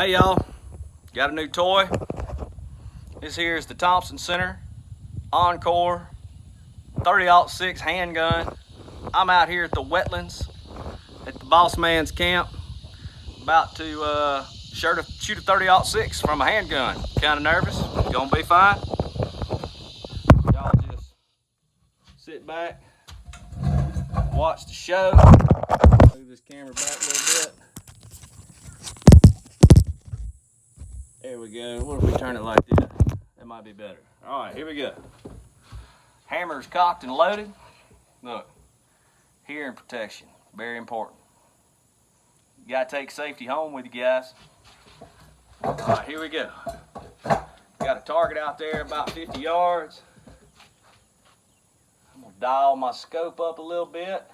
Hey y'all, got a new toy. This here is the Thompson Center Encore 30-06 handgun. I'm out here at the wetlands at the boss man's camp, about to shoot a 30-06 from a handgun. Kind of nervous, gonna be fine. Y'all just sit back, watch the show. Move this camera back a little bit. There we go. What if we turn it like this? That might be better. All right, here we go. Hammer's cocked and loaded. Look, hearing protection, very important. You gotta take safety home with you guys. All right, here we go. Got a target out there about 50 yards. I'm gonna dial my scope up a little bit.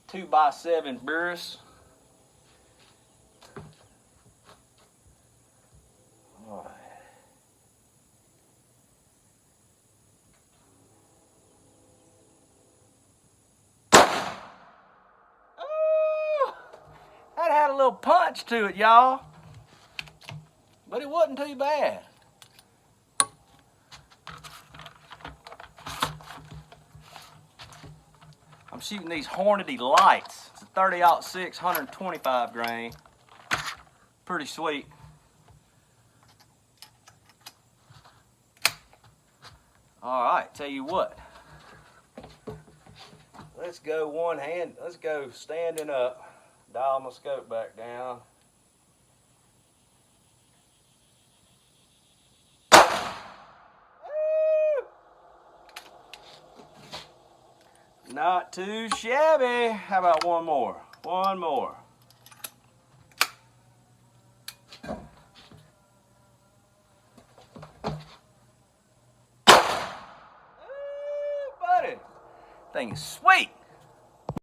2x7 burris. All right. Oh, that had a little punch to it, y'all, but it wasn't too bad. I'm shooting these Hornady lights. It's a 30-06, 125 grain. Pretty sweet. All right, tell you what. Let's go one hand. Let's go standing up. Dial my scope back down. Woo! Not too shabby. How about one more? One more. Thing is sweet.